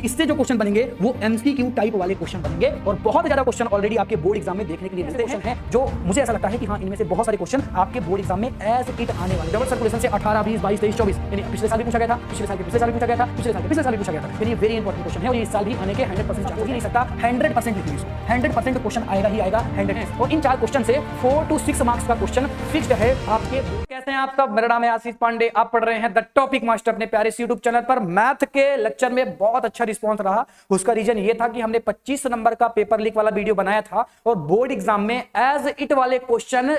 इससे जो क्वेश्चन बनेंगे वो एमसीक्यू टाइप वाले क्वेश्चन बनेंगे और बहुत ज्यादा क्वेश्चन ऑलरेडी आपके बोर्ड एग्जाम में देखने के लिए मिलते हैं जो मुझे ऐसा लगता है कि हाँ इनमें से बहुत सारे क्वेश्चन आपके बोर्ड एग्जाम में एज इट आने वाले। डबल सर्कुलेशन से 18, 20, 22, 23, 24 यानी पिछले साल भी पूछा गया था, पिछले साल के पिछले साल भी पूछा गया था, पिछले साल के पिछले साल भी पूछा गया था। यानी वेरी इंपॉर्टेंट क्वेश्चन है और इस साल भी आने के 100% चांस हो ही नहीं सकता। 100% लिखिए, 100% क्वेश्चन आएगा ही आएगा 100। और इन 4 क्वेश्चन से 4 to 6 मार्क्स का क्वेश्चन फिक्स्ड है आपके। कैसे हैं आप सब? मेरा नाम है आशीष पांडे, आप पढ़ रहे हैं द टॉपिक मास्टर अपने प्यारे यूट्यूब चैनल पर। मैथ के लेक्चर में बहुत अच्छा रिस्पॉन्स रहा। उसका रीजन ये था कि हमने 25 नंबर का पेपर लीक वाला वीडियो बनाया था और बोर्ड एग्जाम में एज इट वाले क्वेश्चन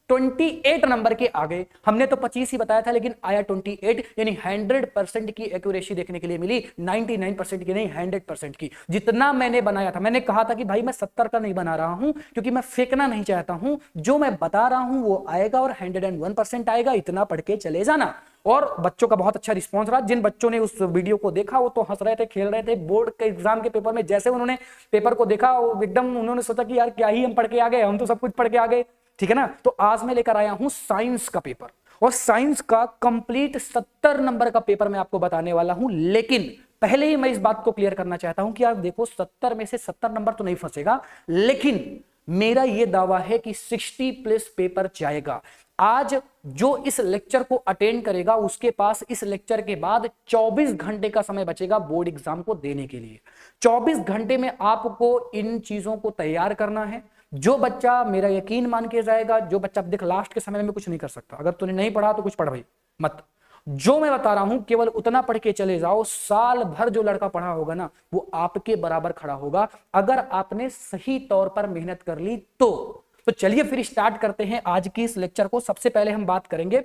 28 नंबर के आ गए। हमने तो 25 ही बताया था लेकिन आया 28, यानी 100% की एक्यूरेसी देखने के लिए मिली। 99% की नहीं, 100% की। जितना मैंने बनाया था, मैंने कहा था कि भाई मैं 70 का नहीं बना रहा हूं क्योंकि मैं फेंकना नहीं चाहता हूं, जो मैं बता रहा हूं वो आएगा और 101% आएगा। इतना पढ़ के चले जाना। और बच्चों का बहुत अच्छा रिस्पांस रहा। जिन बच्चों ने उस वीडियो को देखा वो तो हंस रहे थे, खेल रहे थे। बोर्ड के एग्जाम के पेपर में जैसे उन्होंने पेपर को देखा एकदम उन्होंने सोचा कि यार क्या ही हम पढ़ के आ गए, हम तो सब कुछ पढ़ के आ गए। ठीक है ना। तो आज मैं लेकर आया हूं साइंस का पेपर और साइंस का कंप्लीट 70 नंबर का पेपर मैं आपको बताने वाला हूं। लेकिन पहले ही मैं इस बात को क्लियर करना चाहता हूं कि यार देखो 70 में से 70 नंबर तो नहीं फंसेगा, लेकिन मेरा यह दावा है कि 60+ पेपर जाएगा। आज जो इस लेक्चर को अटेंड करेगा उसके पास इस लेक्चर के बाद 24 घंटे का समय बचेगा बोर्ड एग्जाम को देने के लिए। 24 घंटे में आपको इन चीजों को तैयार करना है। जो बच्चा मेरा यकीन मान के जाएगा, जो बच्चा देख लास्ट के समय में कुछ नहीं कर सकता, अगर तूने नहीं पढ़ा तो कुछ पढ़ भाई मत। जो मैं बता रहा हूं केवल उतना पढ़ के चले जाओ। साल भर जो लड़का पढ़ा होगा ना वो आपके बराबर खड़ा होगा अगर आपने सही तौर पर मेहनत कर ली तो चलिए फिर स्टार्ट करते हैं आज की इस लेक्चर को। सबसे पहले हम बात करेंगे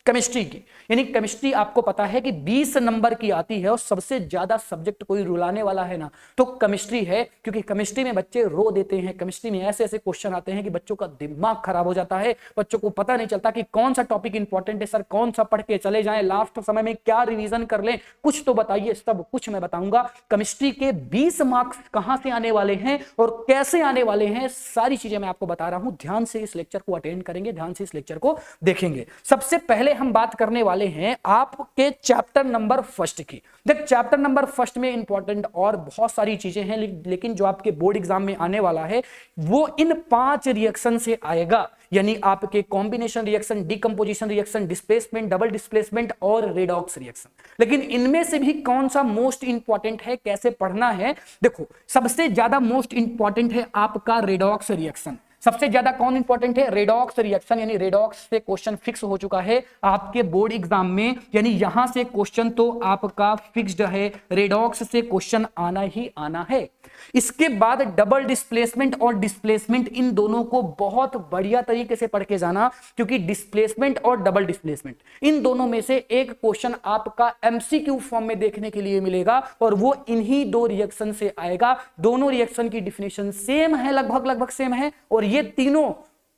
केमिस्ट्री की। यानी केमिस्ट्री आपको पता है कि 20 नंबर की आती है और सबसे ज्यादा सब्जेक्ट कोई रुलाने वाला है ना तो केमिस्ट्री है, क्योंकि केमिस्ट्री में बच्चे रो देते हैं। केमिस्ट्री में ऐसे ऐसे क्वेश्चन आते हैं कि बच्चों का दिमाग खराब हो जाता है। बच्चों को पता नहीं चलता कि कौन सा टॉपिक इंपॉर्टेंट है, सर कौन सा पढ़ के चले जाएं, लास्ट समय में क्या रिवीजन कर लें, कुछ तो बताइए। सब कुछ मैं बताऊंगा। केमिस्ट्री के 20 मार्क्स कहां से आने वाले हैं और कैसे आने वाले हैं, सारी चीजें मैं आपको बता रहा हूं। ध्यान से इस लेक्चर को अटेंड करेंगे, ध्यान से इस लेक्चर को देखेंगे। सबसे पहले हम बात करने वाले हैं आपके चैप्टर नंबर फर्स्ट की। देख चैप्टर नंबर फर्स्ट में इंपॉर्टेंट और बहुत सारी चीजें हैं, लेकिन जो आपके बोर्ड एग्जाम में आने वाला है वो इन 5 रिएक्शन से आएगा। यानी आपके combination reaction, decomposition reaction, displacement, double displacement और रेडॉक्स रिएक्शन। लेकिन इनमें से भी कौन सा मोस्ट इंपॉर्टेंट है, कैसे पढ़ना है? देखो सबसे ज्यादा मोस्ट इंपॉर्टेंट है आपका रेडॉक्स रिएक्शन। सबसे ज्यादा कौन इंपॉर्टेंट है? Redox reaction. यानी रेडॉक्स से क्वेश्चन फिक्स हो चुका है आपके बोर्ड एग्जाम में, यानी यहां से क्वेश्चन तो आपका फिक्स्ड है। रेडॉक्स से क्वेश्चन आना ही आना है। इसके बाद डबल डिस्प्लेसमेंट और डिस्प्लेसमेंट, इन दोनों को बहुत बढ़िया तरीके से पढ़ के जाना, क्योंकि डिस्प्लेसमेंट और डबल डिस्प्लेसमेंट इन दोनों में से एक क्वेश्चन आपका एमसीक्यू फॉर्म में देखने के लिए मिलेगा और वो इन्हीं 2 रिएक्शन से आएगा। दोनों रिएक्शन की डिफिनेशन सेम है, लगभग सेम है और ये तीनों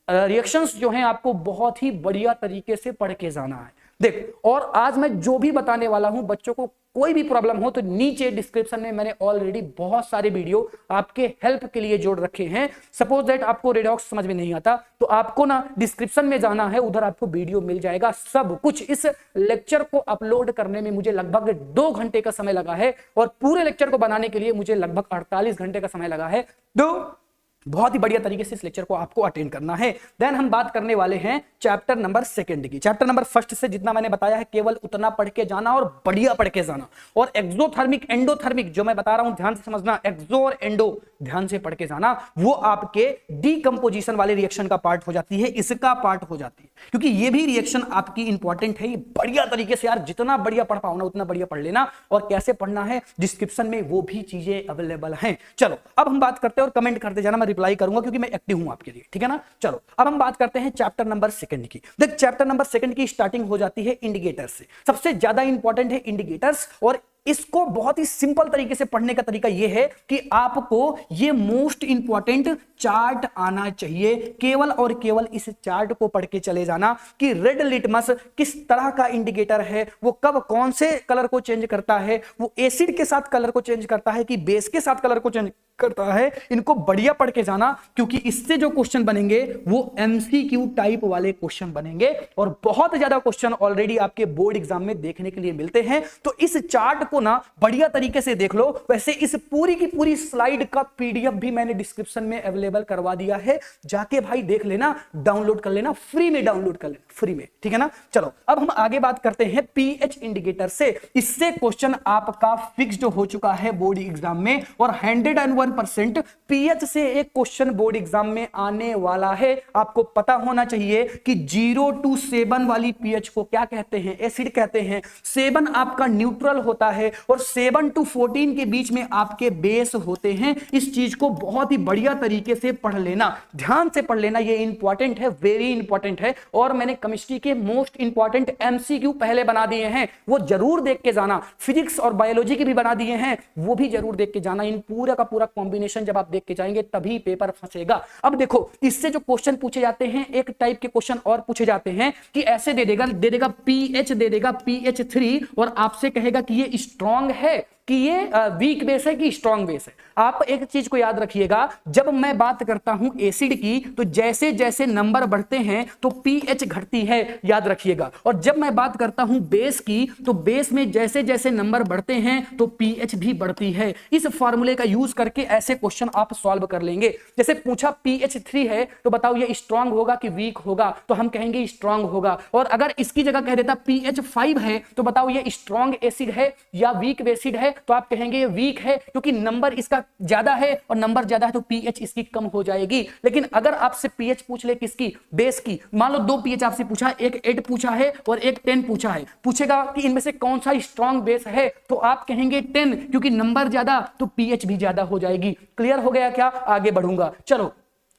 रिएक्शंस जो हैं आपको बहुत ही बढ़िया तरीके से पढ़ के जाना है। देख और आज मैं जो भी बताने वाला हूं, बच्चों को कोई भी प्रॉब्लम हो तो नीचे डिस्क्रिप्शन में मैंने ऑलरेडी बहुत सारे वीडियो आपके हेल्प के लिए जोड़ रखे हैं। सपोज दैट आपको रेडॉक्स समझ में नहीं आता तो आपको ना डिस्क्रिप्शन में जाना है, उधर आपको वीडियो मिल जाएगा सब कुछ। इस लेक्चर को अपलोड करने में मुझे लगभग 2 घंटे का समय लगा है और पूरे लेक्चर को बनाने के लिए मुझे लगभग 48 घंटे का समय लगा है। तो बहुत ही बढ़िया तरीके से इस लेक्चर को आपको अटेंड करना है। देन हम बात करने वाले हैं चैप्टर नंबर सेकंड की। चैप्टर नंबर फर्स्ट से जितना मैंने बताया है केवल उतना पढ़ के जाना और बढ़िया पढ़ के जाना। और एक्सोथर्मिक एंडोथर्मिक जो मैं बता रहा हूं ध्यान से समझना, एक्सो और एंडो ध्यान से पढ़ के जाना। वो आपके डीकंपोजिशन वाले रिएक्शन का पार्ट हो जाती है, इसका पार्ट हो जाती है, क्योंकि ये भी रिएक्शन आपकी इंपॉर्टेंट है। बढ़िया तरीके से यार जितना बढ़िया पढ़ पाओ ना उतना बढ़िया पढ़ लेना। और कैसे पढ़ना है डिस्क्रिप्शन में वो भी चीजें अवेलेबल हैं। चलो अब हम बात करते हैं और कमेंट करते जाना, मैं रिप्लाई करूंगा क्योंकि मैं एक्टिव हूं आपके लिए। ठीक है ना। चलो अब हम बात करते हैं चैप्टर नंबर सेकंड की। देख चैप्टर नंबर सेकंड की स्टार्टिंग हो जाती है इंडिकेटर से। सबसे ज्यादा इंपॉर्टेंट है इंडिकेटर्स और इसको बहुत ही सिंपल तरीके से पढ़ने का तरीका यह है कि आपको ये मोस्ट इंपॉर्टेंट चार्ट आना चाहिए। केवल और केवल इस चार्ट को पढ़ के चले जाना कि रेड लिटमस किस तरह का इंडिकेटर है, वो कब कौन से कलर को चेंज करता है, वो एसिड के साथ कलर को चेंज करता है कि बेस के साथ कलर को चेंज करता है, इनको बढ़िया पढ़ के जाना, क्योंकि इससे जो क्वेश्चन बनेंगे वो एमसीक्यू टाइप वाले क्वेश्चन बनेंगे और बहुत ज्यादा क्वेश्चन ऑलरेडी आपके बोर्ड एग्जाम में देखने के लिए मिलते हैं। तो इस चार्ट को ना बढ़िया तरीके से देख लो। वैसे इस पूरी की पूरी स्लाइड का पीडीएफ भी मैंने डिस्क्रिप्शन में अवेलेबल करवा दिया है, जाके भाई देख लेना, डाउनलोड कर लेना, फ्री में डाउनलोड कर लेना, फ्री में, ठीक है ना। चलो अब हम आगे बात करते हैं पीएच इंडिकेटर से। इससे क्वेश्चन आपका फिक्स्ड हो चुका है बोर्ड एग्जाम में और 101% पीएच से एक क्वेश्चन बोर्ड एग्जाम में आने वाला है। आपको पता होना चाहिए कि 0 to 7 वाली पीएच को क्या कहते हैं, एसिड कहते हैं। 7 आपका न्यूट्रल होता है और 7 to 14 के बीच में आपके बेस होते हैं। इस चीज को बहुत ही बढ़िया तरीके से पढ़ लेना, ध्यान से पढ़ लेना, ये इंपॉर्टेंट है, वेरी इंपॉर्टेंट है। और मैंने केमिस्ट्री के मोस्ट इंपॉर्टेंट एमसीक्यू पहले बना दिए हैं, वो जरूर देख के जाना। फिजिक्स और बायोलॉजी के भी बना दिए हैं, वो भी जरूर देख के जाना। इन पूरा का पूरा कॉम्बिनेशन जब आप देख के जाएंगे तभी पेपर फंसेगा। अब देखो इससे जो क्वेश्चन पूछे जाते हैं, एक टाइप के क्वेश्चन और पूछे जाते हैं कि ऐसे दे देगा पीएच, दे देगा पीएच 3 और आपसे कहेगा कि ये स्ट्रांग है कि ये वीक बेस है कि स्ट्रांग बेस है। आप एक चीज को याद रखिएगा, जब मैं बात करता हूं एसिड की तो जैसे जैसे नंबर बढ़ते हैं तो पीएच घटती है, याद रखिएगा। और जब मैं बात करता हूं बेस की तो बेस में जैसे जैसे नंबर बढ़ते हैं तो पीएच भी बढ़ती है। इस फॉर्मूले का यूज करके ऐसे क्वेश्चन आप सॉल्व कर लेंगे। जैसे पूछा पीएच 3 है तो बताओ ये स्ट्रांग होगा कि वीक होगा, तो हम कहेंगे स्ट्रांग होगा। और अगर इसकी जगह कह देता पीएच 5 है तो बताओ ये स्ट्रांग एसिड है या वीक एसिड है, तो आप कहेंगे ये वीक है, क्योंकि नंबर इसका ज्यादा है और नंबर ज्यादा है तो पीएच इसकी कम हो जाएगी। लेकिन अगर आपसे पीएच पूछ ले किसकी, बेस की, मान लो 2 पीएच आपसे पूछा, एक 8 पूछा है और एक 10 पूछा है, पूछेगा कि इनमें से कौन सा स्ट्रांग बेस है, तो आप कहेंगे 10, क्योंकि नंबर ज्यादा तो पीएच भी ज्यादा हो जाएगी। क्लियर हो गया क्या? आगे बढ़ूंगा। चलो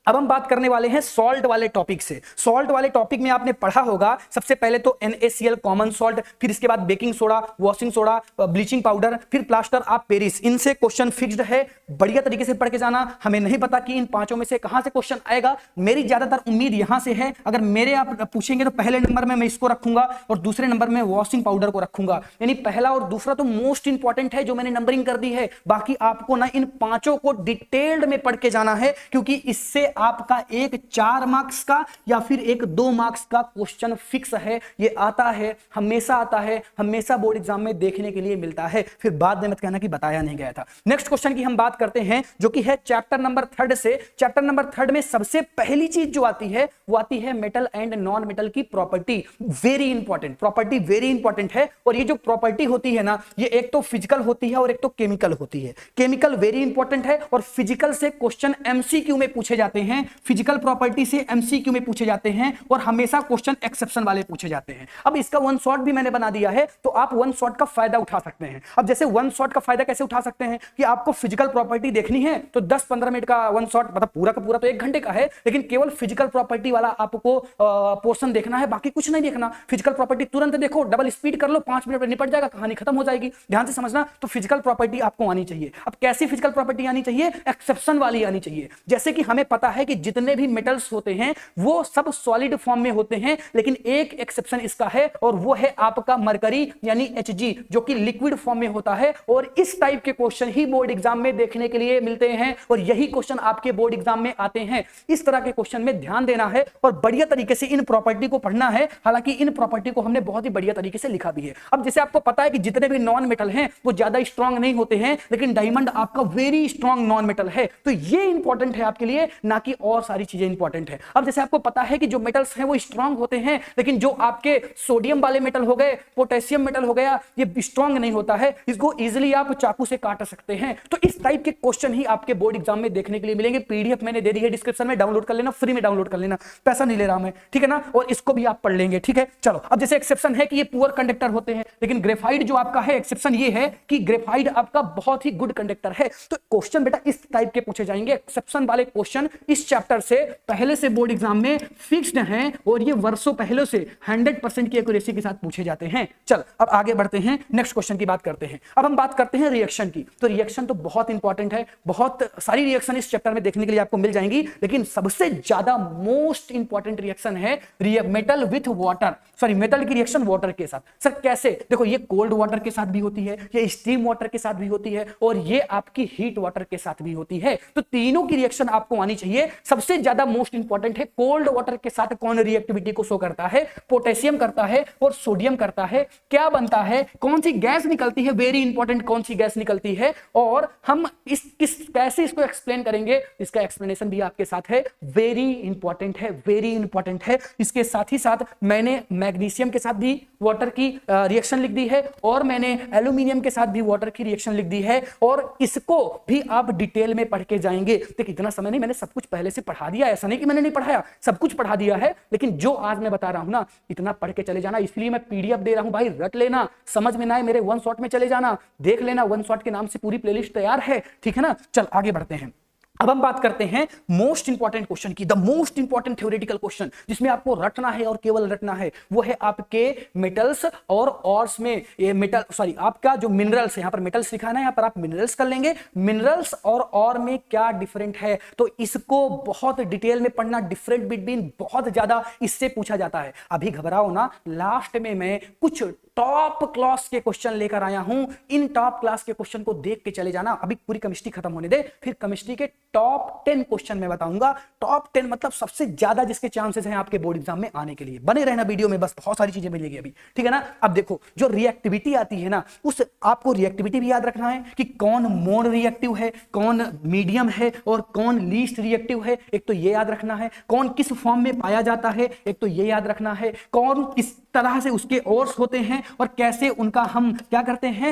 अब हम बात करने वाले हैं सॉल्ट वाले टॉपिक से। सॉल्ट वाले टॉपिक में आपने पढ़ा होगा सबसे पहले तो NaCl कॉमन सॉल्ट, फिर इसके बाद baking soda, washing soda, bleaching powder, फिर प्लास्टर ऑफ पेरिस। इनसे क्वेश्चन फिक्स्ड है, बढ़िया तरीके से पढ़ के जाना। हमें नहीं पता कि इन पांचों में से कहां से क्वेश्चन आएगा, मेरी ज्यादातर उम्मीद यहां से है। अगर मेरे आप पूछेंगे तो पहले नंबर में मैं इसको रखूंगा और दूसरे नंबर में वॉशिंग पाउडर को रखूंगा। यानी पहला और दूसरा तो मोस्ट इंपॉर्टेंट है जो मैंने नंबरिंग कर दी है। बाकी आपको ना इन पांचों को डिटेल्ड में पढ़ के जाना है, क्योंकि इससे आपका एक 4 मार्क्स का या फिर एक 2 मार्क्स का क्वेश्चन फिक्स है। ये आता है, हमेशा आता है, हमेशा बोर्ड एग्जाम में देखने के लिए मिलता है। फिर बाद में मत कहना कि बताया नहीं गया था। नेक्स्ट क्वेश्चन की हम बात करते हैं जो कि है चैप्टर नंबर 3 से। चैप्टर नंबर 3 में सबसे पहली चीज जो आती है वो आती है मेटल एंड नॉन मेटल की property. Very important property, very important है। और ये जो प्रॉपर्टी होती है ना, ये एक तो फिजिकल होती है और एक तो केमिकल होती है। केमिकल वेरी इंपॉर्टेंट है और फिजिकल से क्वेश्चन एमसीक्यू में पूछे जाते हैं, फिजिकल प्रॉपर्टी से एमसीक्यू में पूछे जाते हैं और हमेशा क्वेश्चन एक्सेप्शन वाले पूछे जाते हैं। अब इसका वन शॉट भी मैंने बना दिया है, तो आप वन शॉट का फायदा उठा सकते हैं। अब जैसे वन शॉट का फायदा कैसे उठा सकते हैं कि आपको फिजिकल प्रॉपर्टी देखनी है तो 10-15 मिनट का वन शॉट, मतलब पूरा का पूरा तो 1 घंटे का है, लेकिन केवल फिजिकल प्रॉपर्टी वाला आपको पोर्शन देखना है, बाकी कुछ नहीं देखना। फिजिकल प्रॉपर्टी तुरंत देखो, डबल स्पीड कर लो, 5 मिनट में निपट जाएगा, कहानी खत्म हो जाएगी। ध्यान से समझना। तो फिजिकल प्रॉपर्टी आपको आनी चाहिए। अब कैसी फिजिकल प्रॉपर्टी आनी चाहिए? एक्सेप्शन वाली आनी चाहिए। जैसे कि हमें पता है कि जितने भी मेटल्स होते हैं वो सब सॉलिड फॉर्म में होते हैं, लेकिन एक एक्सेप्शन इसका है और वो है आपका मरकरी यानी Hg, जो कि लिक्विड फॉर्म में होता है। और इस टाइप के क्वेश्चन ही बोर्ड एग्जाम में देखने के लिए मिलते हैं और यही क्वेश्चन आपके बोर्ड एग्जाम में आते हैं। इस तरह के क्वेश्चन में ध्यान देना है और बढ़िया तरीके से इन प्रॉपर्टी को पढ़ना है। हालांकि इन प्रॉपर्टी को हमने बहुत ही बढ़िया तरीके से लिखा भी है। अब जैसे आपको पता है कि जितने भी नॉन मेटल हैं वो ज्यादा स्ट्रांग नहीं होते हैं, लेकिन डायमंड आपका वेरी स्ट्रांग नॉन मेटल है, तो ये इंपॉर्टेंट है आपके लिए, ना कि और सारी चीजें इंपॉर्टेंट है। अब जैसे आपको पता है कि जो मेटल्स हैं वो स्ट्रांग होते हैं, लेकिन जो आपके सोडियम वाले मेटल हो गए, पोटेशियम मेटल हो गया, ये स्ट्रांग नहीं होता है, इसको इजीली आप चाकू से काट सकते हैं। तो इस टाइप के क्वेश्चन ही आपके बोर्ड एग्जाम में देखने के लिए मिलेंगे। पीडीएफ मैंने दे दी है डिस्क्रिप्शन में, डाउनलोड कर लेना, फ्री में डाउनलोड कर लेना, पैसा नहीं ले रहा मैं, ठीक है ना। और इसको भी आप पढ़ लेंगे, ठीक है। चलो अब जैसे एक्सेप्शन है कि ये पुअर कंडक्टर होते हैं, लेकिन ग्रेफाइट जो आपका है, एक्सेप्शन ये है कि ग्रेफाइट आपका बहुत ही गुड कंडक्टर है। तो क्वेश्चन बेटा इस टाइप के पूछे जाएंगे, एक्सेप्शन वाले क्वेश्चन इस चैप्टर से पहले से बोर्ड एग्जाम में फिक्स्ड हैं और ये वर्षों पहले से 100% की एक्यूरेसी के साथ पूछे जाते हैं। चल अब आगे बढ़ते हैं, नेक्स्ट क्वेश्चन की बात करते हैं। अब हम बात करते हैं रिएक्शन की। तो रिएक्शन तो बहुत इंपॉर्टेंट है, बहुत सारी रिएक्शन इस चैप्टर में देखने के लिए आपको मिल जाएंगी, लेकिन सबसे ज्यादा मोस्ट इंपॉर्टेंट रिएक्शन है metal with water, sorry metal की रिएक्शन वाटर के साथ। सर कैसे? देखो ये कोल्ड वाटर के साथ भी होती है, ये स्टीम वाटर के साथ भी होती है और ये आपकी हीट वाटर के साथ भी होती है। तो तीनों की रिएक्शन आपको आनी चाहिए। सबसे ज्यादा मोस्ट इंपॉर्टेंट है कोल्ड वाटर के साथ कौन रिएक्टिविटी को शो करता है, पोटेशियम करता है और सोडियम करता है। क्या बनता है, कौन सी गैस निकलती है, वेरी इंपॉर्टेंट, कौन सी गैस निकलती है और हम कैसे इसको एक्सप्लेन करेंगे, इसका एक्सप्लेनेशन भी आपके साथ है। वेरी इंपॉर्टेंट है, वेरी इंपॉर्टेंट है। इसके साथ ही साथ मैंने मैग्नीशियम के साथ भी वाटर की रिएक्शन लिख दी है और मैंने एल्यूमिनियम के साथ भी वाटर की रिएक्शन लिख दी है और इसको भी आप डिटेल में पढ़ के जाएंगे। देखिए इतना समय नहीं, मैंने सब कुछ पहले से पढ़ा दिया, ऐसा नहीं कि मैंने नहीं पढ़ाया, सब कुछ पढ़ा दिया है, लेकिन जो आज मैं बता रहा हूं ना इतना पढ़ के चले जाना, इसलिए मैं पीडीएफ दे रहा हूं भाई, रट लेना, समझ में ना आए मेरे वन शॉट में चले जाना, देख लेना, वन शॉट के नाम से पूरी प्लेलिस्ट तैयार है, ठीक है ना। चल आगे बढ़ते हैं। अब हम बात करते हैं मोस्ट इंपॉर्टेंट क्वेश्चन की, the most important theoretical question जिसमें आपको रटना है और केवल रटना है, वो है आपके मेटल्स और ऑर्स में, ये मेटल सॉरी आपका जो मिनरल्स है, यहां पर मेटल्स लिखा है ना, यहां पर आप मिनरल्स कर लेंगे, मिनरल्स और ऑर में क्या डिफरेंट है, तो इसको बहुत डिटेल में पढ़ना, डिफरेंट बिटवीन बहुत ज्यादा इससे पूछा जाता है। अभी घबराओ ना, लास्ट में मैं कुछ टॉप क्लास के क्वेश्चन लेकर आया हूं, इन टॉप क्लास के क्वेश्चन को देख के चले जाना। अभी पूरी केमिस्ट्री खत्म होने दे, फिर केमिस्ट्री के टॉप 10 क्वेश्चन मैं बताऊंगा। टॉप 10 मतलब सबसे ज्यादा जिसके चांसेस हैं आपके बोर्ड एग्जाम में आने के लिए। बने रहना वीडियो में, बस बहुत सारी चीजें मिलेगी अभी, ठीक है ना। अब देखो जो रिएक्टिविटी आती है ना, उस आपको रिएक्टिविटी भी याद रखना है कि कौन मोन रिएक्टिव है, कौन मीडियम है और कौन लीस्ट रिएक्टिव है, एक तो ये याद रखना है। कौन किस फॉर्म में पाया जाता है, एक तो ये याद रखना है। कौन किस तरह से उसके ओर्स होते हैं और कैसे उनका हम क्या करते हैं,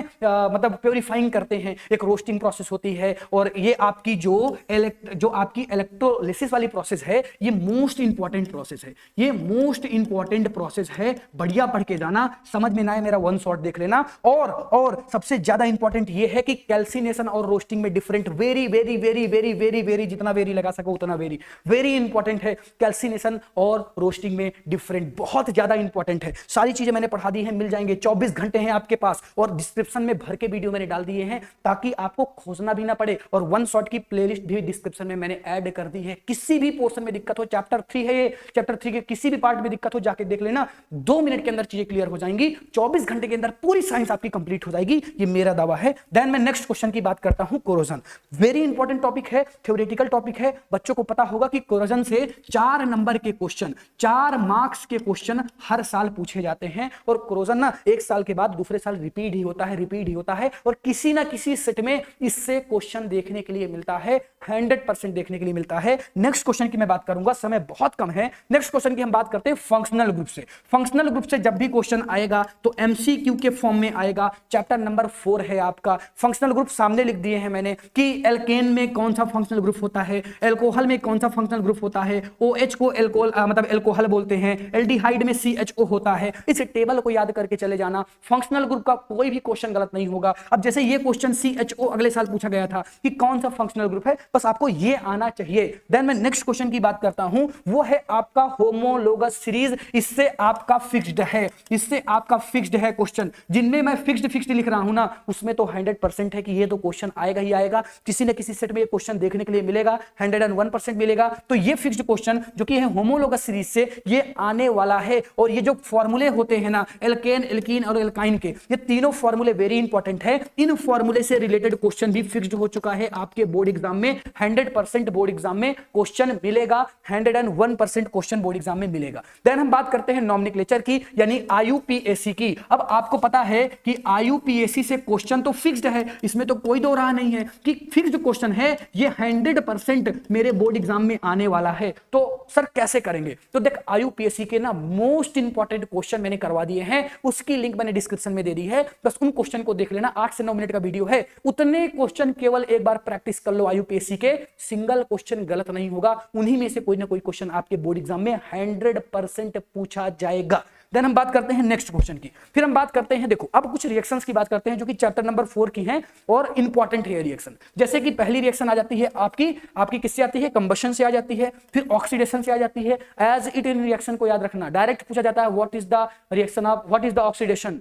मतलब प्योरीफाइंग करते हैं, एक रोस्टिंग प्रोसेस होती है। और ये आपकी जो आपकी इलेक्ट्रोलिसिस वाली प्रोसेस है, ये मोस्ट इंपॉर्टेंट प्रोसेस है, ये मोस्ट इंपॉर्टेंट प्रोसेस है। बढ़िया पढ़ के जाना, समझ में ना आए मेरा वन शॉट देख लेना। और सबसे ज्यादा इंपॉर्टेंट ये है कि कैल्सिनेशन और रोस्टिंग में different, very very very very very very, जितना वेरी लगा सको उतना वेरी वेरी इंपॉर्टेंट है। कैल्सिनेशन और रोस्टिंग में डिफरेंट बहुत ज्यादा इंपॉर्टेंट है। सारी चीजें मैंने पढ़ा दी हैं, मिल जाएंगे, 24 घंटे हैं आपके पास और डिस्क्रिप्शन में भर के वीडियो मैंने डाल दिए हैं ताकि आपको खोजना भी ना पड़े। और वन शॉट की प्लेलिस्ट भी डिस्क्रिप्शन में मैंने ऐड कर दी है। किसी भी पोर्शन में दिक्कत हो, चैप्टर 3 है ये, चैप्टर 3 के किसी भी पार्ट में दिक्कत हो जाके देख लेना, 2 मिनट के अंदर चीजें क्लियर हो जाएंगी, 24 घंटे के अंदर पूरी साइंस आपकी कंप्लीट हो जाएगी, ये मेरा दावा है। देन मैं नेक्स्ट क्वेश्चन की बात करता हूं, कोरोजन। वेरी इंपॉर्टेंट टॉपिक है, थ्योरेटिकल टॉपिक है। बच्चों को पता होगा कि कोरोजन से 4 नंबर के क्वेश्चन, 4 मार्क्स के क्वेश्चन हर साल पूछे जाते हैं। और कोरोजन ना एक साल के बाद दूसरे साल रिपीट ही होता है, रिपीट ही होता है और किसी ना किसी सेट में इससे क्वेश्चन देखने के लिए मिलता है, 100% देखने के लिए मिलता है। नेक्स्ट क्वेश्चन की मैं बात करूंगा, समय बहुत कम है। नेक्स्ट क्वेश्चन की हम बात करते हैं फंक्शनल ग्रुप से। फंक्शनल ग्रुप से जब भी क्वेश्चन आएगा तो एमसीक्यू के फॉर्म में आएगा। चैप्टर नंबर 4 है आपका। फंक्शनल ग्रुप सामने लिख दिए हैं मैंने कि एल्केन में कौन सा फंक्शनल ग्रुप होता है, एल्कोहल में कौन सा फंक्शनल ग्रुप होता है, OH को एल्कोहल मतलब एल्कोहल बोलते हैं, एल्डिहाइड में CHO होता है। इस टेबल को याद करके चले जाना, फंक्शनल ग्रुप का कोई भी क्वेश्चन गलत नहीं होगा। अब जैसे ये क्वेश्चन CHO अगले साल पूछा गया था कि कौन सा फंक्शनल ग्रुप है, बस आपको ये आना चाहिए। देन मैं नेक्स्ट क्वेश्चन की बात करता हूं, वो है आपका होमोलोगस सीरीज। इससे आपका फिक्स्ड है, इससे आपका फिक्स्ड है क्वेश्चन। जिनमें मैं फिक्स्ड लिख रहा हूं ना, उसमें तो 100% है कि ये तो क्वेश्चन आएगा ही आएगा, किसी न किसी सेट में ये क्वेश्चन देखने के लिए मिलेगा, 101% मिलेगा। तो ये फिक्स्ड क्वेश्चन जो कि है होमोलोगस सीरीज से, ये आने वाला है। और ये जो फॉर्मूले होते हैं ना, एल्केन, एल्कीन और एल्काइन के, ये तीनों फॉर्मूले वेरी इंपॉर्टेंट है। इन फॉर्मूले से रिलेटेड क्वेश्चन भी फिक्स्ड हो चुका है आपके बोर्ड एग्जाम में। 100% बोर्ड एग्जाम में क्वेश्चन मिलेगा, 101% क्वेश्चन बोर्ड एग्जाम में मिलेगा। देन हम बात करते हैं नॉमेनक्लेचर की, यानी IUPAC की। अब आपको पता है कि IUPAC से क्वेश्चन तो फिक्स्ड है, इसमें तो कोई दो राह नहीं है कि फिक्स्ड क्वेश्चन है, ये 100% मेरे बोर्ड एग्जाम में आने वाला है। तो सर कैसे करेंगे? तो देख IUPAC के ना मोस्ट इंपॉर्टेंट क्वेश्चन मैंने करवा दिए हैं, उसकी लिंक मैंने डिस्क्रिप्शन में दे दी है, बस उन क्वेश्चन को देख लेना। 8 से 9 मिनट का वीडियो है, उतने क्वेश्चन केवल एक बार प्रैक्टिस कर लो IUPAC के, सिंगल क्वेश्चन गलत नहीं होगा, उन्हीं में से कोई ना कोई क्वेश्चन आपके बोर्ड एग्जाम में 100% पूछा जाएगा। देन हम बात करते हैं नेक्स्ट क्वेश्चन की। फिर हम बात करते हैं, देखो अब कुछ रिएक्शंस की बात करते हैं जो कि चैप्टर नंबर 4 की हैं और इंपॉर्टेंट है रिएक्शन। जैसे कि पहली रिएक्शन आ जाती है आपकी किससे आती है, कंबशन से आ जाती है, फिर ऑक्सीडेशन से आ जाती है। एज इट इन रिएक्शन को याद रखना, डायरेक्ट पूछा जाता है what is the reaction of, what is the oxidation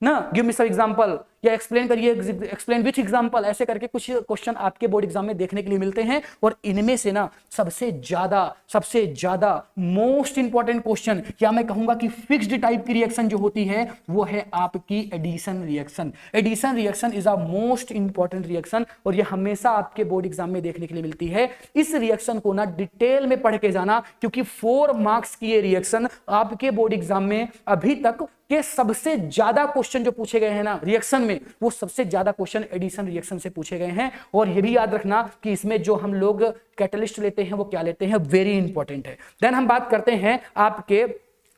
ना, गिव मी सम एग्जांपल, या एक्सप्लेन करिए, एक्सप्लेन विच एग्जांपल, ऐसे करके कुछ क्वेश्चन आपके बोर्ड एग्जाम में देखने के लिए मिलते हैं। और इनमें से ना सबसे ज्यादा मोस्ट इंपॉर्टेंट क्वेश्चन, या मैं कहूंगा कि फिक्स्ड टाइप की रिएक्शन जो होती है वो है आपकी addition reaction. Addition reaction is a most important reaction और ये हमेशा आपके बोर्ड एग्जाम में देखने के लिए मिलती है। इस रिएक्शन को ना डिटेल में पढ़ के जाना, क्योंकि 4 मार्क्स की ये रिएक्शन आपके बोर्ड एग्जाम में अभी तक के सबसे ज्यादा क्वेश्चन जो पूछे गए हैं ना रिएक्शन में, वो सबसे ज्यादा क्वेश्चन एडिशन रिएक्शन से पूछे गए हैं। और ये भी याद रखना कि इसमें जो हम लोग कैटलिस्ट लेते हैं वो क्या लेते हैं, वेरी इंपॉर्टेंट है। देन हम बात करते हैं आपके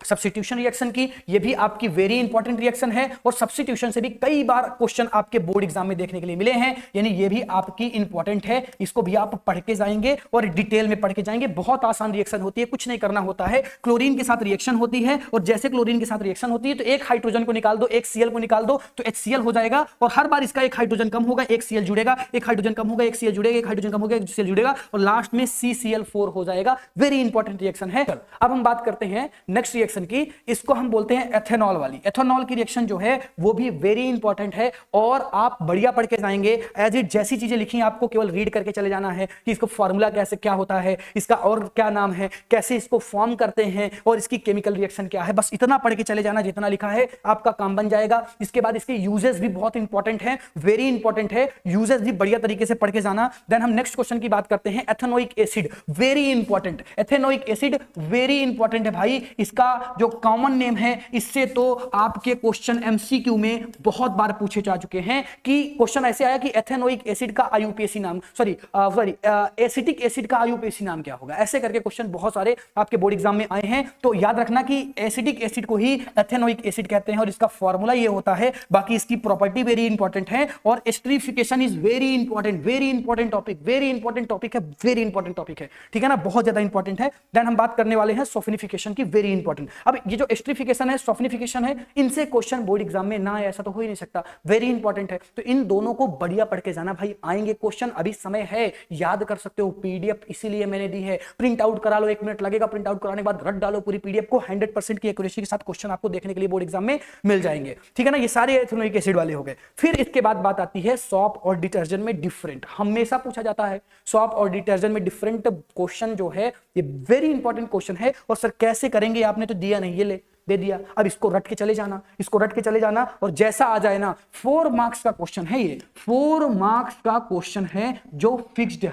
सब्स्टिट्यूशन रिएक्शन की। ये भी आपकी वेरी इंपॉर्टेंट रिएक्शन है और सब्स्टिट्यूशन से भी कई बार क्वेश्चन आपके बोर्ड एग्जाम में देखने के लिए मिले हैं, यानी ये भी आपकी इंपॉर्टेंट है। इसको भी आप पढ़ के जाएंगे और डिटेल में पढ़ के जाएंगे। बहुत आसान रिएक्शन होती है, कुछ नहीं करना होता है। क्लोरीन के साथ रिएक्शन होती है और जैसे क्लोरीन के साथ रिएक्शन होती है तो एक हाइड्रोजन को निकाल दो, एक Cl को निकाल दो तो HCl हो जाएगा। और हर बार इसका एक हाइड्रोजन कम होगा, एक Cl जुड़ेगा, एक हाइड्रोजन कम होगा, एक Cl जुड़ेगा, एक हाइड्रोजन कम होगा, एक Cl जुड़ेगा और लास्ट में CCl4 हो जाएगा। वेरी इंपॉर्टेंट रिएक्शन है। अब हम बात करते हैं नेक्स्ट रिएक्शन की। इसको हम बोलते हैं एथेनॉल वाली। एथेनॉल की रिएक्शन जो है वो भी वेरी इंपॉर्टेंट है और आप बढ़िया पढ़ के जाएंगे। एज इट जैसी चीजें लिखी हैं आपको केवल रीड करके चले जाना है कि इसको फॉर्मूला कैसे क्या होता है, इसका और क्या नाम है, कैसे इसको फॉर्म करते हैं और इसकी केमिकल रिएक्शन क्या है। बस इतना पढ़ के चले जाना, जितना लिखा है आपका काम बन जाएगा। इसके बाद इसके यूजेस भी बहुत इंपॉर्टेंट है, वेरी इंपॉर्टेंट है। यूजेस भी बढ़िया तरीके से पढ़ के जाना। देन हम नेक्स्ट क्वेश्चन की बात करते हैं, ethanoic acid, very important. Ethanoic acid very important है भाई। इसका जो कॉमन नेम है, इससे तो आपके क्वेश्चन एमसीक्यू में बहुत बार पूछे जा चुके हैं कि क्वेश्चन ऐसे आया कि एथेनोइक एसिड का आईयूपीएसी नाम, एसिटिक एसिड का आईयूपीएसी नाम क्या होगा। ऐसे करके क्वेश्चन बहुत सारे आपके बोर्ड एग्जाम में आए हैं। तो याद रखना कि एसिटिक एसिड को ही एथेनोइक एसिड कहते हैं और इसका फॉर्मूला ये होता है। बाकी इसकी प्रॉपर्टी वेरी इंपॉर्टेंट है और esterification is very important, very important topic, very important topic है, वेरी इंपॉर्टेंट टॉपिक है, ठीक है ना, बहुत ज्यादा इंपॉर्टेंट है। देन हम बात करने वाले हैं सॉल्फिनिफिकेशन की, वेरी इंपॉर्टेंट। अब ये जो एस्टरीफिकेशन है, सॉल्फिनिफिकेशन है, इनसे क्वेश्चन बोर्ड एग्जाम में ना आए ऐसा तो हो ही नहीं सकता, वेरी इंपॉर्टेंट है। तो इन दोनों को बढ़िया पढ़ के जाना भाई, आएंगे क्वेश्चन, अभी समय है, याद कर सकते हो। पीडीएफ इसीलिए मैंने दी है, प्रिंट आउट करा लो, 1 मिनट लगेगा, प्रिंट आउट कराने के बाद रट डालो पूरी पीडीएफ को। 100% की एक्यूरेसी के साथ क्वेश्चन आपको देखने के लिए बोर्ड एग्जाम में मिल जाएंगे, ठीक है ना। ये सारे एथेनोइक एसिड वाले हो गए। फिर इसके बाद बात आती है सॉप और डिटर्जेंट में डिफरेंट, हमेशा पूछा जाता है सॉप और डिटर्जेंट में डिफरेंट क्वेश्चन जो है ये वेरी इंपॉर्टेंट क्वेश्चन है। और सर कैसे करेंगे, आपने तो दिया नहीं, ये ले दे दिया, अब इसको रट के चले जाना, इसको रट के चले जाना और जैसा आ जाए ना, 4 मार्क्स का क्वेश्चन है ये, 4 मार्क्स का क्वेश्चन है जो फिक्स्ड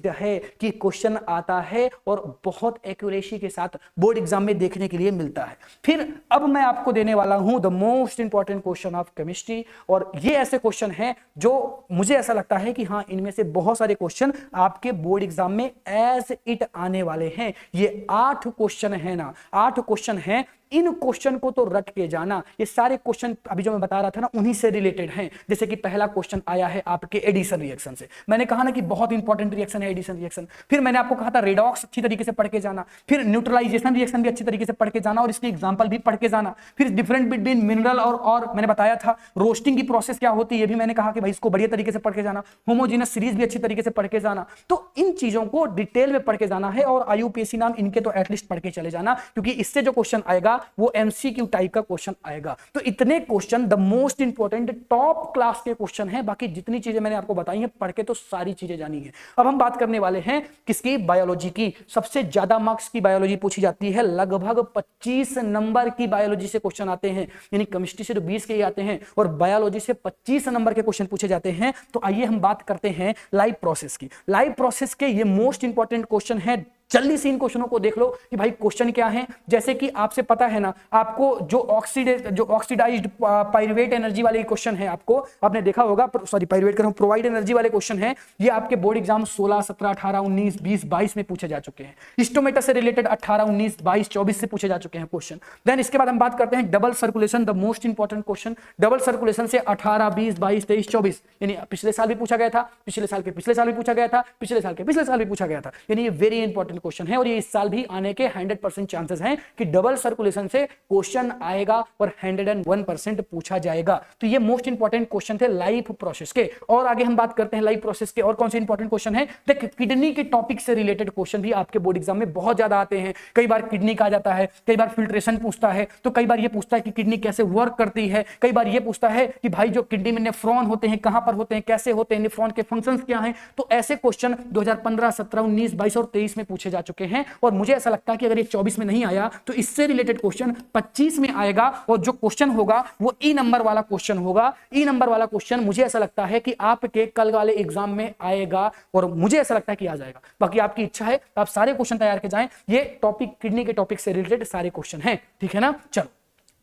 है कि क्वेश्चन आता है और बहुत एक्यूरेसी के साथ बोर्ड एग्जाम में देखने के लिए मिलता है। फिर अब मैं आपको देने वाला हूं the most important question of chemistry. और ये ऐसे क्वेश्चन है जो मुझे ऐसा लगता है कि हाँ, इनमें से बहुत सारे क्वेश्चन आपके बोर्ड एग्जाम में एज इट आने वाले हैं। ये 8 क्वेश्चन है ना, 8 क्वेश्चन है। इन क्वेश्चन को तो रट के जाना। ये सारे क्वेश्चन अभी जो मैं बता रहा था ना, उन्हीं से रिलेटेड हैं। जैसे कि पहला क्वेश्चन आया है आपके एडिशन रिएक्शन से, मैंने कहा ना कि बहुत इंपॉर्टेंट रिएक्शन है एडिशन रिएक्शन। फिर मैंने आपको कहा था रेडॉक्स अच्छी तरीके से पढ़ के जाना, फिर न्यूट्रलाइजेशन रिएक्शन भी अच्छी तरीके से पढ़ के जाना और इसके एग्जांपल भी पढ़ के जाना। फिर डिफरेंट बिटवीन मिनरल और मैंने बताया था रोस्टिंग की प्रोसेस क्या होती है, ये भी मैंने कहा कि भाई इसको बढ़िया तरीके से पढ़ के जाना। होमोजेनस सीरीज भी अच्छी तरीके से पढ़ के जाना। तो इन चीजों को डिटेल में पढ़ के जाना है और आईयूपीएसी नाम इनके तो एटलीस्ट पढ़ के चले जाना, क्योंकि इससे जो क्वेश्चन आएगा वो एमसीक्यू टाइप का क्वेश्चन आएगा। तो इतने question the most important top class के क्वेश्चन हैं। बाकी जितनी चीजें मैंने आपको बताई हैं, पढ़ के तो सारी चीजें जानी है। अब हम बात करने वाले हैं किसकी, बायोलॉजी की। सबसे ज्यादा मार्क्स की बायोलॉजी पूछी जाती है, लगभग 25 नंबर की बायोलॉजी से क्वेश्चन आते हैं। यानी केमिस्ट्री से तो 20 के ही आते हैं और बायोलॉजी से 25 नंबर के क्वेश्चन पूछे जाते हैं। तो आइए हम बात करते हैं लाइव प्रोसेस की। लाइव प्रोसेस के ये मोस्ट इंपॉर्टेंट क्वेश्चन है। जल्दी से इन क्वेश्चनों को देख लो कि भाई क्वेश्चन क्या है। जैसे कि आपसे पता है ना, आपको जो ऑक्सीडाइज्ड पाइरुवेट एनर्जी वाले क्वेश्चन है, आपने देखा होगा, सॉरी पाइरुवेट कर रहा हूं, प्रोवाइड एनर्जी वाले क्वेश्चन है, ये आपके बोर्ड एग्जाम 16, 17, 18, 19, 20, 22 में पूछे जा चुके हैं। हिस्टोमीटर से रिलेटेड 18, 19, 22, 24 से पूछे जा चुके हैं क्वेश्चन। देन इसके बाद हम बात करते हैं double circulation, the most important question. Double circulation से 18, 20, 22, 23, 24, यानी पिछले साल भी पूछा गया था, पिछले साल के पिछले साल भी पूछा गया था, पिछले साल के पिछले साल भी पूछा गया था। यानी ये वेरी इंपॉर्टेंट क्वेश्चन है और ये इस साल भी आने के 100% चांसेस हैं कि डबल सर्कुलेशन से क्वेश्चन आएगा और 101% पूछा जाएगा। तो ये मोस्ट इंपॉर्टेंट क्वेश्चन थे लाइफ प्रोसेस के। और आगे हम बात करते हैं लाइफ प्रोसेस के और कौन से इंपॉर्टेंट क्वेश्चन है। देखिए किडनी के टॉपिक से रिलेटेड क्वेश्चन भी आपके बोर्ड एग्जाम में बहुत ज्यादा आते हैं। कई बार किडनी का जाता है, कई बार फिल्ट्रेशन पूछता है, तो कई बार ये पूछता है कि किडनी कैसे वर्क करती है, कई बार ये पूछता है कि भाई जो किडनी में नेफ्रॉन होते हैं कहां पर होते हैं, कैसे होते हैं, नेफ्रॉन के फंक्शंस क्या हैं। तो ऐसे क्वेश्चन 2015, 17, 19, 22 और 23 में पूछे जा चुके हैं और मुझे ऐसा लगता है कि अगर ये 24 में नहीं आया तो इससे रिलेटेड क्वेश्चन 25 में आएगा और जो क्वेश्चन होगा वो ई नंबर वाला क्वेश्चन होगा। ई नंबर वाला क्वेश्चन मुझे ऐसा लगता है कि आपके कल वाले एग्जाम में आएगा और मुझे ऐसा लगता है कि आ जाएगा। बाकी आपकी इच्छा है, आप सारे क्वेश्चन तैयार के जाएं। ये टॉपिक किडनी के टॉपिक से रिलेटेड सारे क्वेश्चन हैं, ठीक है ना। चलो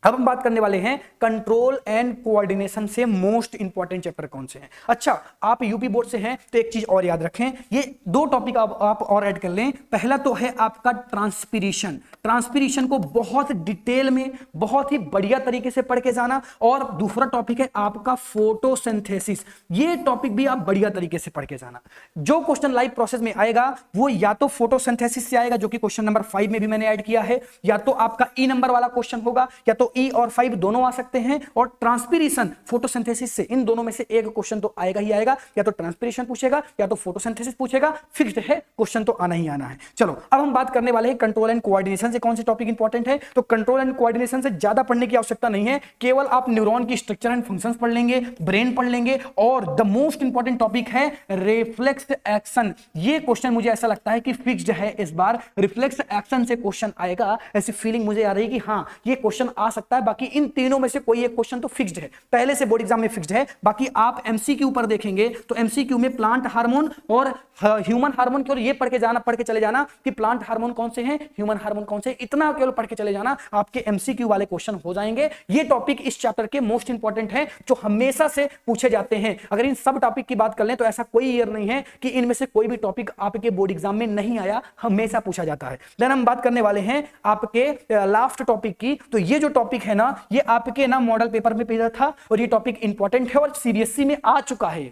अब हम बात करने वाले हैं कंट्रोल एंड कोऑर्डिनेशन से मोस्ट इंपॉर्टेंट चैप्टर कौन से हैं। अच्छा, आप यूपी बोर्ड से हैं तो एक चीज और याद रखें, ये दो टॉपिक आप और ऐड कर लें। पहला तो है आपका ट्रांसपीरेशन। ट्रांसपीरेशन को बहुत डिटेल में बहुत ही बढ़िया तरीके से पढ़ के जाना। और दूसरा टॉपिक है आपका फोटोसिंथेसिस। ये टॉपिक भी आप बढ़िया तरीके से पढ़ के जाना। जो क्वेश्चन लाइव प्रोसेस में आएगा वो या तो फोटोसिंथेसिस से आएगा, जो कि क्वेश्चन नंबर 5 में भी मैंने ऐड किया है, या तो आपका ई नंबर वाला क्वेश्चन होगा, या तो ई और 5 दोनों आ सकते हैं। और ट्रांसपीरेशन फोटोसिंथेसिस से, इन दोनों में से एक क्वेश्चन तो आएगा ही आएगा, या तो ट्रांसपीरेशन पूछेगा या तो फोटोसिंथेसिस पूछेगा। फिक्स्ड है, क्वेश्चन तो आना ही आना है। चलो अब हम बात करने वाले हैं कंट्रोल एंड कोऑर्डिनेशन से कौन से टॉपिक इंपॉर्टेंट है। तो कंट्रोल एंड कोऑर्डिनेशन से ज्यादा पढ़ने की आवश्यकता नहीं है, केवल आप न्यूरॉन की स्ट्रक्चर एंड फंक्शंस पढ़ लेंगे, ब्रेन पढ़ लेंगे। और द मोस्ट इंपॉर्टेंट टॉपिक है रिफ्लेक्स एक्शन। ये क्वेश्चन मुझे ऐसा लगता है कि फिक्स्ड है, इस बार रिफ्लेक्स एक्शन से क्वेश्चन आएगा, ऐसी फीलिंग मुझे आ रही है कि हाँ ये क्वेश्चन आ सकता है। बाकी इन तीनों में से कोई एक क्वेश्चन तो फिक्स्ड है, पहले से बोर्ड एग्जाम में फिक्स्ड है। बाकी आप एमसीक्यू पर देखेंगे तो एमसीक्यू में प्लांट हार्मोन और ह्यूमन हार्मोन केवल ये पढ़ के चले जाना कि प्लांट हार्मोन कौन से हैं, ह्यूमन हार्मोन कौन से, इतना केवल पढ़ के चले जाना, आपके एमसीक्यू वाले क्वेश्चन हो जाएंगे। ये टॉपिक इस चैप्टर के मोस्ट इंपॉर्टेंट है जो हमेशा से पूछे जाते हैं। अगर इन सब टॉपिक की बात कर लें तो ऐसा कोई ईयर नहीं है कि इनमें से कोई भी टॉपिक आपके बोर्ड एग्जाम में नहीं आया, हमेशा पूछा जाता है। देन हम बात करने वाले हैं आपके लास्ट टॉपिक की। तो ये जो टॉपिक है ना, ये आपके ना मॉडल पेपर में पेपर था और ये टॉपिक इंपॉर्टेंट है और सीबीएसई में आ चुका है।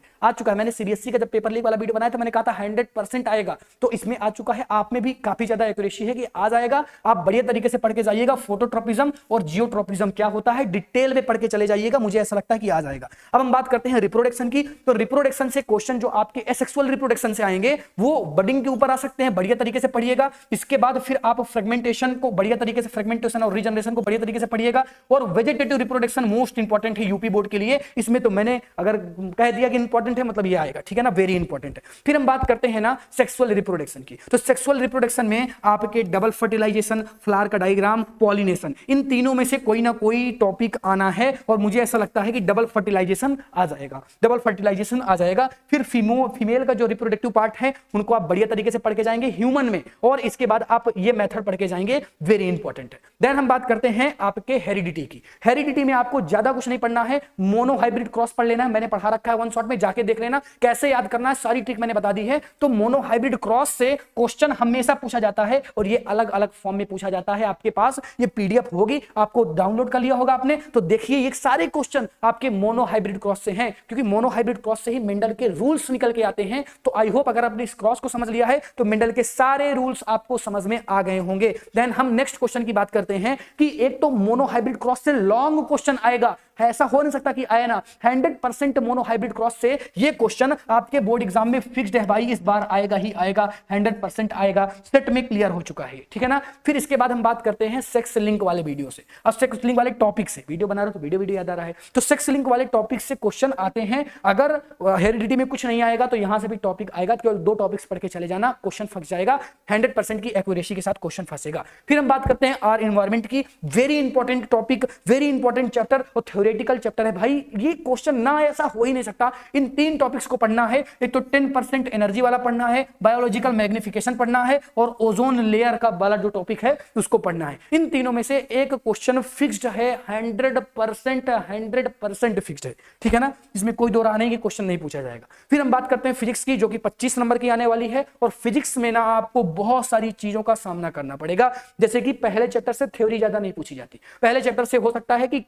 मैंने सीबीएसई का जब पेपर लीक वाला वीडियो बनाया था मैंने कहा था 100% आएगा, तो इसमें आ चुका है। आप में भी काफी ज्यादा एक्यूरेसी है कि आ जाएगा। आप बढ़िया तरीके से पढ़ के जाइएगा। फोटोट्रोपिज्म और जियोट्रोपिज्म क्या होता है डिटेल में पढ़ के चले जाइएगा, मुझे ऐसा लगता है कि आ जाएगा। अब हम बात करते हैं रिप्रोडक्शन की। तो रिप्रोडक्शन से क्वेश्चन जो आपके एसेक्सुअल रिप्रोडक्शन से आएंगे वो बडिंग के ऊपर आ सकते हैं, बढ़िया तरीके से पढ़िएगा। इसके बाद फिर आप फ्रेगमेंटेशन को बढ़िया तरीके से, फ्रेगमेंटेशन और रीजनरेशन को बढ़िया तरीके से पढ़िएगा। और वेजिटेटिव रिप्रोडक्शन मोस्ट इंपॉर्टेंट है यूपी बोर्ड के लिए। इसमें तो मैंने अगर कह दिया कि इंपॉर्टेंट है मतलब ये आएगा, ठीक है ना, वेरी इंपॉर्टेंट है। फिर हम बात करते हैं ना सेक्सुअल रिप्रोडक्शन की। तो सेक्सुअल रिप्रोडक्शन में आपके डबल फर्टिलाइजेशन, फ्लावर का डायग्राम, पॉलिनेशन, इन तीनों में से कोई ना कोई टॉपिक आना है और मुझे ऐसा लगता है कि डबल फर्टिलाइजेशन आ जाएगा, डबल फर्टिलाइजेशन आ जाएगा। फिर फीमेल का जो रिप्रोडक्टिव पार्ट है उनको आप बढ़िया तरीके से पढ़ के जाएंगे ह्यूमन में, और इसके बाद आप ये मेथड पढ़ के जाएंगे, वेरी इंपॉर्टेंट है। देन हम बात करते हैं आपके हेरिडिटी की। हेरिडिटी में आपको ज्यादा कुछ नहीं पढ़ना है, मोनो हाइब्रिड क्रॉस पढ़ लेना है, मैंने पढ़ा रखा है वन शॉट में, जाके देख लेना कैसे याद करना है, सारी ट्रिक मैंने बता दी है। तो मोनो हाइब्रिड क्रॉस से क्वेश्चन हमेशा पूछा जाता है और ये अलग अलग फॉर्म में पूछा जाता है। आपके पास ये पीडीएफ होगी, आपको डाउनलोड कर लिया होगा आपने, तो देखिए ये सारे क्वेश्चन आपके मोनो हाइब्रिड क्रॉस से हैं, क्योंकि मोनो हाइब्रिड क्रॉस से ही मेंडल के रूल्स निकल के आते हैं। तो आई होप अगर आपने इस क्रॉस को समझ लिया है तो मेंडल के सारे रूल्स आपको समझ में आ गए होंगे। देन हम नेक्स्ट क्वेश्चन की बात करते हैं कि एक तो मोनो हाइब्रिड क्रॉस से लॉन्ग क्वेश्चन आएगा, ऐसा हो नहीं सकता कि आए ना। 100% मोनो हाइब्रिड क्रॉस से ये क्वेश्चन आपके बोर्ड एग्जाम में फिक्स्ड है भाई, इस बार आएगा ही आएगा, 100% आएगा, सेट में क्लियर हो चुका है, ठीक है ना। फिर इसके बाद हम बात करते हैं सेक्स लिंक वाले वीडियो से। अब सेक्स लिंक वाले टॉपिक से वीडियो बना रहा हूं तो वीडियो याद आ रहा है, तो सेक्स लिंक वाले टॉपिक से क्वेश्चन आते हैं। अगर हेरिडिटी में कुछ नहीं आएगा तो यहां से भी टॉपिक आएगा, केवल 2 टॉपिक्स पढ़ के चले जाना, क्वेश्चन फंस जाएगा, 100% की एक्यूरेसी के साथ क्वेश्चन फंसेगा। फिर हम बात करते हैं आर एनवायरमेंट की, very important topic, very important chapter और थ्योरेटिकल चैप्टर है भाई। ये क्वेश्चन ना ऐसा हो ही नहीं सकता। इन 3 टॉपिक्स को पढ़ना है, एक तो 10% एनर्जी वाला पढ़ना है, बायोलॉजिकल मैग्निफिकेशन पढ़ना है और ओजोन लेयर का वाला जो टॉपिक है उसको पढ़ना है। इन तीनों में से एक क्वेश्चन फिक्स्ड है, 100% फिक्स्ड है, ठीक है ना, इसमें कोई दो राह नहीं कि क्वेश्चन नहीं पूछा जाएगा। फिर हम बात करते हैं फिजिक्स की, जो कि 25 नंबर की आने वाली है। और फिजिक्स में ना आपको बहुत सारी चीजों का सामना करना पड़ेगा, जैसे कि पहले चैप्टर से थ्योरी ज्यादा नहीं पूछी जाती। पहले चैप्टर से हो सकता है कि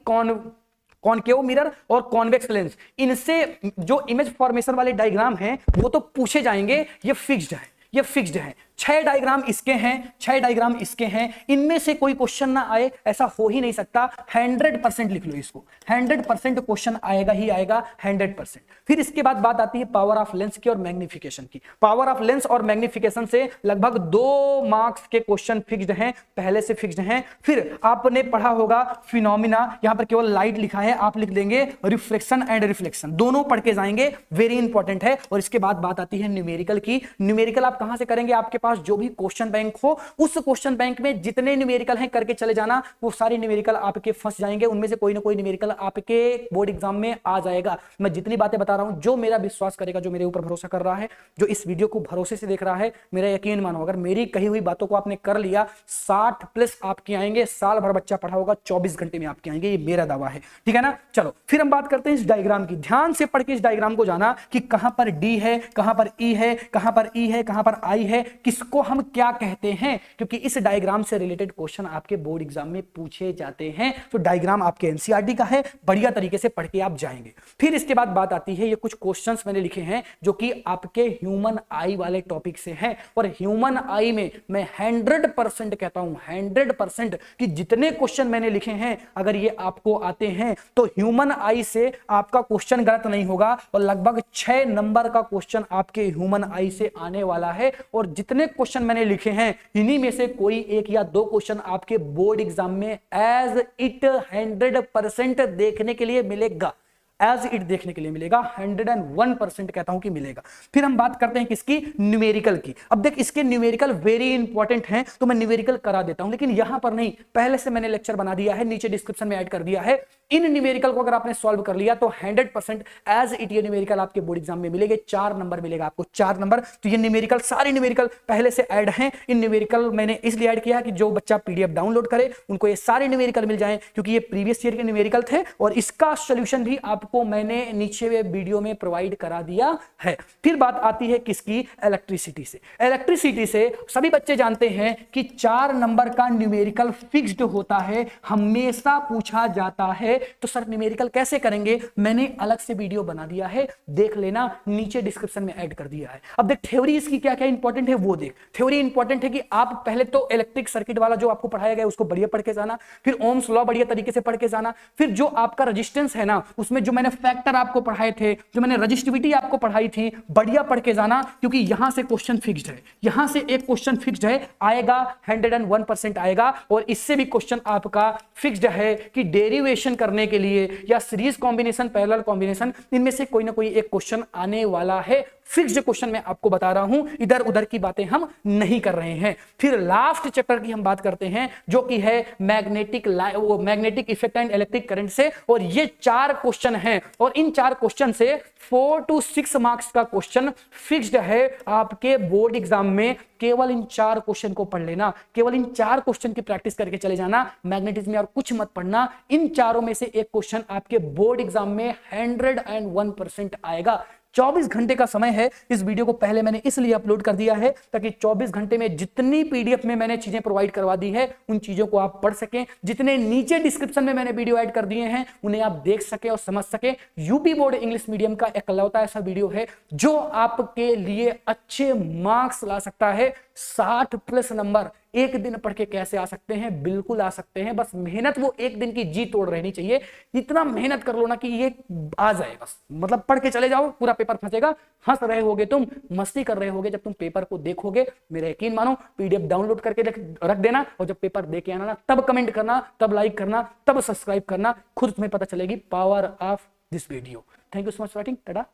कॉनकेव मिरर और कॉन्वेक्स लेंस, इनसे जो इमेज फॉर्मेशन वाले डायग्राम हैं वो तो पूछे जाएंगे, ये फिक्स्ड है, ये फिक्स्ड है। 6 डायग्राम इसके हैं, 6 डायग्राम इसके हैं, इनमें से कोई क्वेश्चन ना आए ऐसा हो ही नहीं सकता। 100% लिख लो इसको, 100% क्वेश्चन आएगा ही आएगा, 100%। फिर इसके बाद बात आती है पावर ऑफ लेंस की और मैग्निफिकेशन की। पावर ऑफ लेंस और मैग्निफिकेशन से लगभग 2 मार्क्स के क्वेश्चन फिक्स्ड हैं, पहले से फिक्स्ड हैं। फिर आपने पढ़ा होगा फिनोमिना, यहां पर केवल लाइट लिखा है, आप लिख देंगे रिफ्लेक्शन एंड रिफ्लेक्शन, दोनों पढ़ के जाएंगे, वेरी इंपॉर्टेंट है। और इसके बाद बात आती है न्यूमेरिकल की। न्यूमेरिकल आप कहां से करेंगे, आपके पास जो भी क्वेश्चन बैंक हो उस क्वेश्चन बैंक में जितने न्यूमेरिकल हैं करके चले जाना, वो सारे न्यूमेरिकल आपके फंस जाएंगे, उनमें से कोई ना कोई न्यूमेरिकल आपके बोर्ड एग्जाम में आ जाएगा। मैं जितनी बातें बता रहा हूं, जो मेरा विश्वास करेगा, जो मेरे ऊपर भरोसा कर रहा है, जो इस वीडियो को भरोसे से देख रहा है, मेरा यकीन मानो अगर मेरी कही हुई बातों को आपने कर लिया, 60+ आपके आएंगे। साल भर बच्चा पढ़ा होगा, 24 घंटे में आपके आएंगे, ये मेरा दावा है, ठीक है ना। चलो फिर हम बात करते हैं इस डायग्राम की। ध्यान से पढ़ के इस डायग्राम को जाना कि कहां पर डी है, कहां पर ई है, कहां पर ई है, कहां पर आई है, किसको हम क्या कहते हैं, क्योंकि इस डायग्राम से रिलेटेड क्वेश्चन आपके बोर्ड एग्जाम में पूछे जाते हैं। तो डायग्राम आपके एनसीईआरटी का है, बढ़िया तरीके से पढ़ के आप जाएंगे। फिर इसके बाद बात आती है, ये कुछ क्वेश्चंस मैंने लिखे हैं जो कि आपके ह्यूमन आई वाले टॉपिक से हैं। और ह्यूमन आई में मैं 100% कहता हूं, 100% कि जितने क्वेश्चन मैंने लिखे हैं अगर ये आपको आते हैं तो ह्यूमन आई से आपका क्वेश्चन गलत नहीं होगा। और लगभग 6 नंबर का क्वेश्चन आपके ह्यूमन आई से आने वाला है। और जितने क्वेश्चन मैंने लिखे हैं इन्हीं में से कोई 1 या 2 क्वेश्चन आपके बोर्ड एग्जाम में एज इट 100% देखने के लिए मिलेगा, एज इट देखने के लिए मिलेगा, 101% कहता हूं कि मिलेगा। फिर हम बात करते हैं किसकी, न्यूमेरिकल की। अब देख इसके न्यूमेरिकल वेरी इंपॉर्टेंट हैं, तो मैं न्यूमेरिकल करा देता हूं, लेकिन यहां पर नहीं, पहले से मैंने लेक्चर बना दिया है, नीचे डिस्क्रिप्शन में ऐड कर दिया है। इन न्यूमेरिकल को अगर आपने सॉल्व कर लिया तो 100% एज इट ये न्यूमेरिकल आपके बोर्ड एग्जाम में मिलेंगे। 4 नंबर मिलेगा आपको, 4 नंबर। तो ये न्यूमेरिकल, सारे न्यूमेरिकल पहले से ऐड हैं। इन न्यूमेरिकल मैंने इसलिए ऐड किया कि जो बच्चा पीडीएफ डाउनलोड करे उनको ये सारे न्यूमेरिकल मिल जाएं, क्योंकि ये प्रीवियस ईयर के न्यूमेरिकल थे। और इसका सोल्यूशन भी आपको मैंने नीचे वीडियो में प्रोवाइड करा दिया है। फिर बात आती है किसकी, इलेक्ट्रिसिटी से। इलेक्ट्रिसिटी से सभी बच्चे जानते हैं कि 4 नंबर का न्यूमेरिकल फिक्स्ड होता है, हमेशा पूछा जाता है। तो सर न्यूमेरिकल कैसे करेंगे, मैंने अलग से वीडियो बना दिया है, देख लेना, नीचे डिस्क्रिप्शन में ऐड कर दिया है। अब देख थ्योरी इसकी क्या क्या इंपॉर्टेंट है वो देख। थ्योरी इंपॉर्टेंट है कि आप पहले तो इलेक्ट्रिक सर्किट वाला जो आपको पढ़ाया गया उसको बढ़िया पढ़ के जाना, फिर ओम्स लॉ बढ़िया तरीके से पढ़ के जाना, फिर जो आपका रेजिस्टेंस है ना उसमें जो मैंने फैक्टर आपको पढ़ाए थे, जो मैंने रजिस्टिविटी आपको पढ़ाई थी, बढ़िया पढ़ के जाना, क्योंकि यहां से क्वेश्चन फिक्स्ड है, यहां से एक क्वेश्चन फिक्स्ड है, आएगा 101% आएगा। और इससे भी क्वेश्चन आपका फिक्स्ड है कि डेरिवेशन करने के लिए या सीरीज कॉम्बिनेशन, पैरेलल कॉम्बिनेशन, इनमें से कोई ना कोई एक क्वेश्चन आने वाला है। फिक्स्ड क्वेश्चन मैं आपको बता रहा हूं, इधर उधर की बातें हम नहीं कर रहे हैं। फिर लास्ट चैप्टर की हम बात करते हैं जो कि है magnetic effect and electric current से। और ये 4 क्वेश्चन हैं और इन 4 क्वेश्चन से 4 to 6 मार्क्स का क्वेश्चन फिक्स्ड है आपके बोर्ड एग्जाम में। केवल इन 4 क्वेश्चन को पढ़ लेना, केवल इन 4 क्वेश्चन की प्रैक्टिस करके चले जाना, मैग्नेटिज्म में और कुछ मत पढ़ना। इन चारों में से एक क्वेश्चन आपके बोर्ड एग्जाम में 101% आएगा। 24 घंटे का समय है। इस वीडियो को पहले मैंने इसलिए अपलोड कर दिया है ताकि 24 घंटे में जितनी पीडीएफ में मैंने चीजें प्रोवाइड करवा दी है उन चीजों को आप पढ़ सकें, जितने नीचे डिस्क्रिप्शन में मैंने वीडियो ऐड कर दिए हैं उन्हें आप देख सके और समझ सके। यूपी बोर्ड इंग्लिश मीडियम का इकलौता ऐसा वीडियो है जो आपके लिए अच्छे मार्क्स ला सकता है। 60+ नंबर एक दिन पढ़ के कैसे आ सकते हैं, बिल्कुल आ सकते हैं, बस मेहनत वो एक दिन की जी तोड़ रहनी चाहिए। इतना मेहनत कर लो ना कि ये आ जाए, बस मतलब पढ़ के चले जाओ, पूरा पेपर फंसेगा। हंस रहे होगे तुम, मस्ती कर रहे होगे जब तुम पेपर को देखोगे। मेरा यकीन मानो, पीडीएफ डाउनलोड करके रख देना और जब पेपर दे के आना ना, तब कमेंट करना, तब लाइक करना, तब सब्सक्राइब करना, खुद तुम्हें पता चलेगी power of this video. Thank you so much for watching, tata,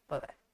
bye bye.